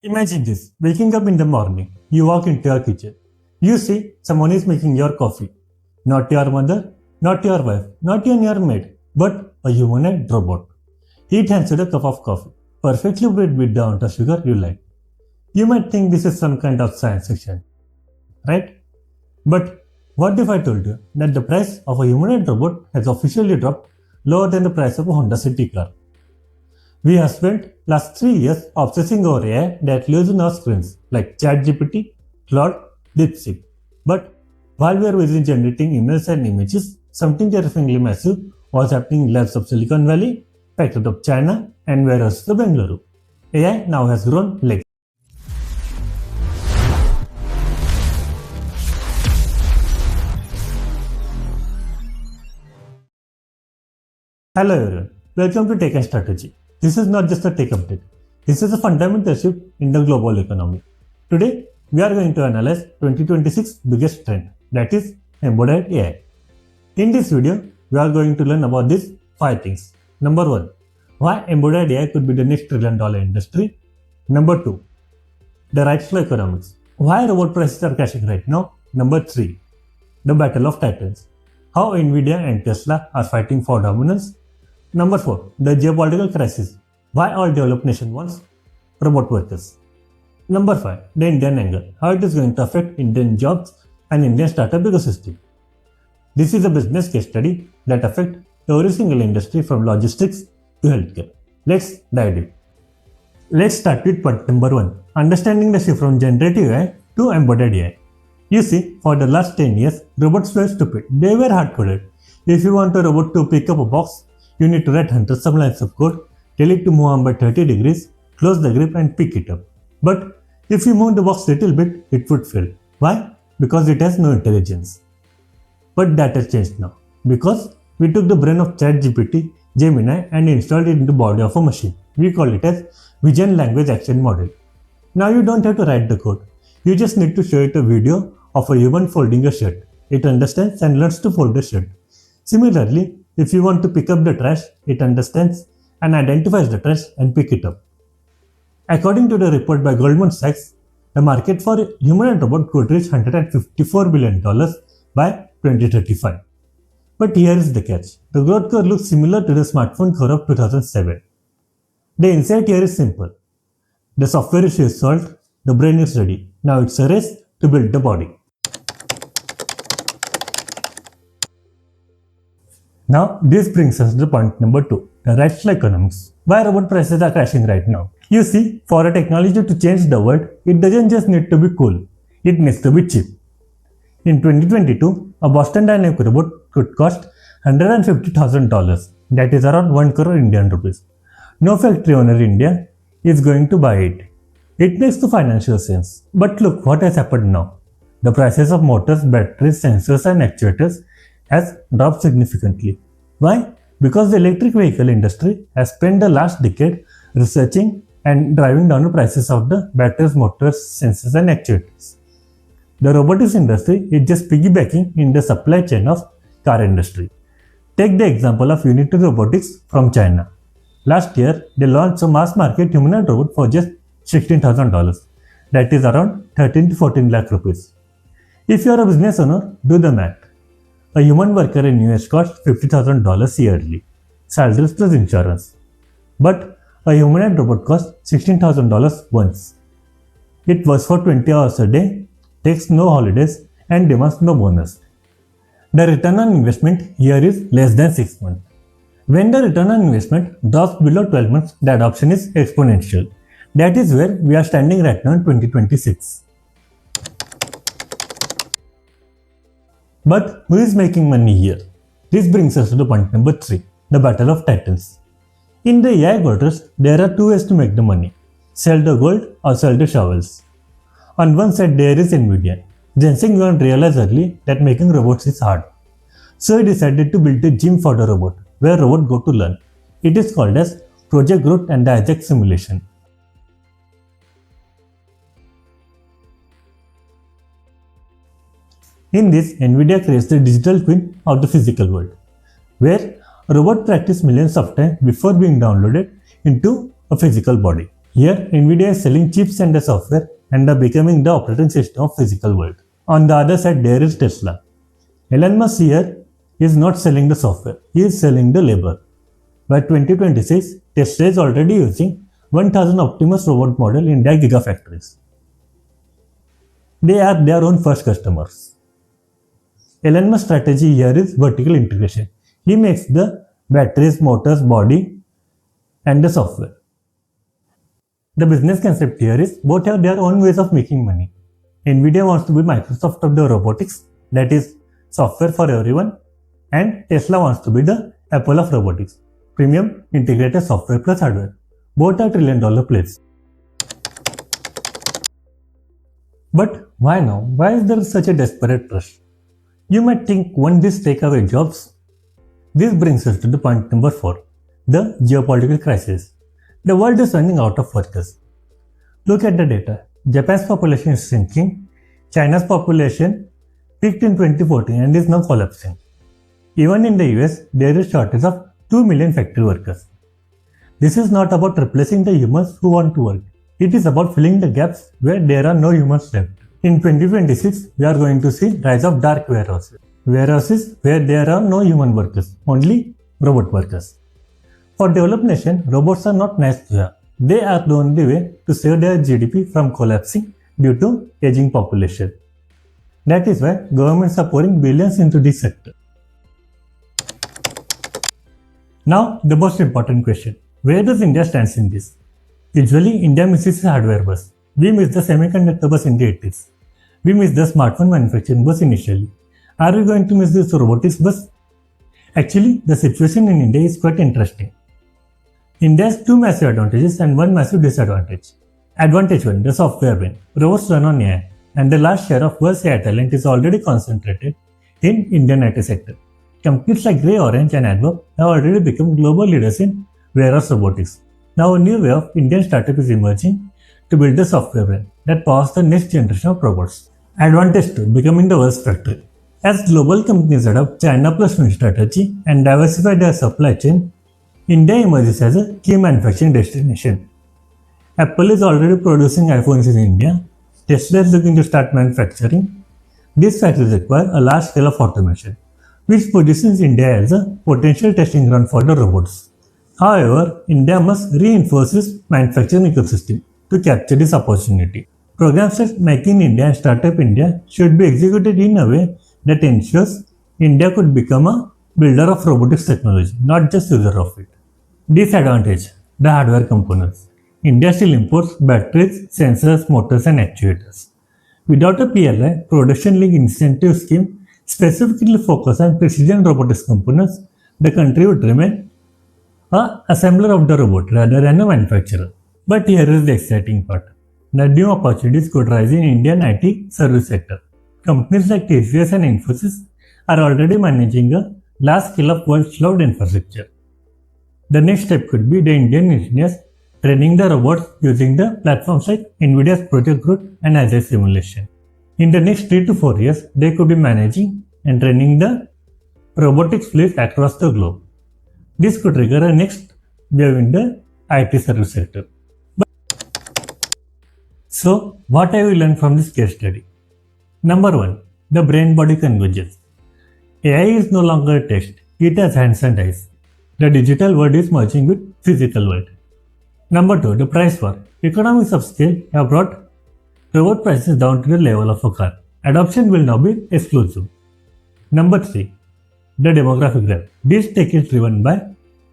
Imagine this, waking up in the morning, you walk into your kitchen. You see someone is making your coffee. Not your mother, not your wife, not even your maid, but a humanoid robot. It hands you a cup of coffee, perfectly brewed with the amount of sugar you like. You might think this is some kind of science fiction, right? But what if I told you that the price of a humanoid robot has officially dropped lower than the price of a Honda City car? We have spent last 3 years obsessing over AI that lives in our screens like ChatGPT, Claude, DeepSeek. But while we are busy generating emails and images, something terrifyingly massive was happening in labs of Silicon Valley, factories of China, and warehouses of Bengaluru. AI now has grown legs. Hello everyone, welcome to Tech and Strategy. This is not just a tech update. This is a fundamental shift in the global economy. Today, we are going to analyze 2026 biggest trend, that is embodied AI. In this video, we are going to learn about these 5 things. Number 1, why embodied AI could be the next trillion-dollar industry. Number 2, the right flow economics. Why robot prices are crashing right now. Number 3, the battle of titans. How Nvidia and Tesla are fighting for dominance. Number 4, the geopolitical crisis. Why all developed nations want robot workers. Number 5, the Indian angle. How it is going to affect Indian jobs and Indian startup ecosystem. This is a business case study that affects every single industry from logistics to healthcare. Let's dive in. Let's start with point number 1, understanding the shift from generative AI to embodied AI. You see, for the last 10 years, robots were stupid. They were hard-coded. If you want a robot to pick up a box, you need to write hundreds of lines of code, tell it to move on by 30 degrees, close the grip and pick it up. But if you move the box little bit, it would fail. Why? Because it has no intelligence. But that has changed now. Because we took the brain of ChatGPT, Gemini and installed it in the body of a machine. We call it as Vision Language Action Model. Now you don't have to write the code. You just need to show it a video of a human folding a shirt. It understands and learns to fold the shirt. Similarly, if you want to pick up the trash, it understands and identifies the trash and pick it up. According to the report by Goldman Sachs, the market for humanoid robot could reach $154 billion by 2035. But here is the catch. The growth curve looks similar to the smartphone curve of 2007. The insight here is simple. The software issue is solved, the brain is ready. Now it's a race to build the body. Now, this brings us to point number 2, the right flow economics. Why robot prices are crashing right now? You see, for a technology to change the world, it doesn't just need to be cool, it needs to be cheap. In 2022, a Boston Dynamics robot could cost $150,000, that is around 1 crore Indian rupees. No factory owner in India is going to buy it. It makes the financial sense. But look what has happened now. The prices of motors, batteries, sensors and actuators has dropped significantly. Why? Because the electric vehicle industry has spent the last decade researching and driving down the prices of the batteries, motors, sensors and actuators. The robotics industry is just piggybacking in the supply chain of car industry. Take the example of Unity Robotics from China. Last year, they launched a mass market humanoid robot for just $16,000. That is around 13 to 14 lakh rupees. If you are a business owner, do the math. A human worker in US costs $50,000 yearly, salaries plus insurance. But a humanoid robot costs $16,000 once. It works for 20 hours a day, takes no holidays and demands no bonus. The return on investment here is less than 6 months. When the return on investment drops below 12 months, the adoption is exponential. That is where we are standing right now in 2026. But who is making money here? This brings us to the point number 3, the battle of titans. In the AI gold rush, there are 2 ways to make the money. Sell the gold or sell the shovels. On one side there is Nvidia. Jensen realized early that making robots is hard. So he decided to build a gym for the robot, where robots go to learn. It is called as Project Groot and the Isaac simulation. In this, Nvidia creates the digital twin of the physical world, where a robot practices millions of times before being downloaded into a physical body. Here, Nvidia is selling chips and the software and are becoming the operating system of physical world. On the other side, there is Tesla. Elon Musk here is not selling the software, he is selling the labor. By 2026, Tesla is already using 1000 Optimus robot model in their gigafactories. They are their own first customers. Elon Musk's strategy here is vertical integration. He makes the batteries, motors, body and the software. The business concept here is both have their own ways of making money. Nvidia wants to be Microsoft of the robotics, that is software for everyone, and Tesla wants to be the Apple of robotics, premium integrated software plus hardware. Both are trillion-dollar plays. But why now? Why is there such a desperate rush? You might think, won't this take away jobs? This brings us to the point number 4, the geopolitical crisis. The world is running out of workers. Look at the data. Japan's population is shrinking. China's population peaked in 2014 and is now collapsing. Even in the US, there is a shortage of 2 million factory workers. This is not about replacing the humans who want to work. It is about filling the gaps where there are no humans left. In 2026, we are going to see rise of dark warehouses. Warehouses where there are no human workers, only robot workers. For developed nations, robots are not nice to have. They are the only way to save their GDP from collapsing due to aging population. That is why governments are pouring billions into this sector. Now, the most important question. Where does India stand in this? Usually, India misses its hardware bus. We missed the semiconductor bus in the 80s. We missed the smartphone manufacturing bus initially. Are we going to miss this robotics bus? Actually, the situation in India is quite interesting. India has two massive advantages and one massive disadvantage. Advantage 1, the software win. Robots run on AI, and the large share of world's AI talent is already concentrated in Indian IT sector. Companies like Grey Orange and Adverb have already become global leaders in warehouse robotics. Now a new way of Indian startup is emerging to build a software brain that powers the next generation of robots. Advantage 2, becoming the world's factory. As global companies adopt China plus one strategy and diversify their supply chain, India emerges as a key manufacturing destination. Apple is already producing iPhones in India. Tesla is looking to start manufacturing. These factories require a large scale of automation, which positions India as a potential testing ground for the robots. However, India must reinforce its manufacturing ecosystem to capture this opportunity. Programs like Make in India and Startup India should be executed in a way that ensures India could become a builder of robotics technology, not just user of it. Disadvantage, the hardware components. India still imports batteries, sensors, motors and actuators. Without a PLI, production link incentive scheme specifically focused on precision robotics components, the country would remain an assembler of the robot rather than a manufacturer. But here is the exciting part. The new opportunities could rise in Indian IT service sector. Companies like TCS and Infosys are already managing a large scale of world's cloud infrastructure. The next step could be the Indian engineers training the robots using the platforms like Nvidia's Project Root and Azure Simulation. In the next 3 to 4 years, they could be managing and training the robotics fleet across the globe. This could trigger a next wave in the IT service sector. So, what have we learned from this case study? Number 1. The brain-body convergence. AI is no longer a text, it has hands and eyes. The digital world is merging with physical world. Number 2. The price war. Economics of scale have brought robot prices down to the level of a car. Adoption will now be exclusive. Number 3. The demographic gap. This tech is driven by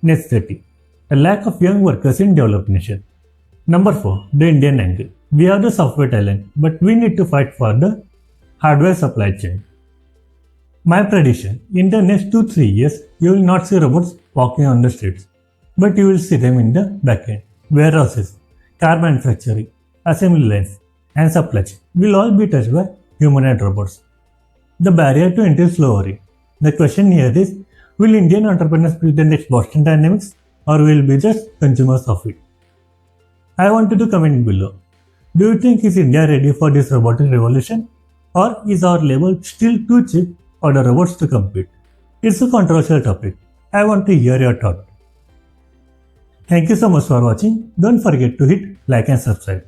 necessity, a lack of young workers in developed nations. Number 4. The Indian angle. We have the software talent, but we need to fight for the hardware supply chain. My prediction, in the next 2-3 years, you will not see robots walking on the streets, but you will see them in the backend. Warehouses, car manufacturing, assembly lines, and supply chain will all be touched by humanoid robots. The barrier to entry is lowering. The question here is, will Indian entrepreneurs build the next Boston Dynamics, or will be just consumers of it? I want you to comment below. Do you think is India ready for this robotic revolution, or is our label still too cheap for the robots to compete? It's a controversial topic. I want to hear your thought. Thank you so much for watching. Don't forget to hit like and subscribe.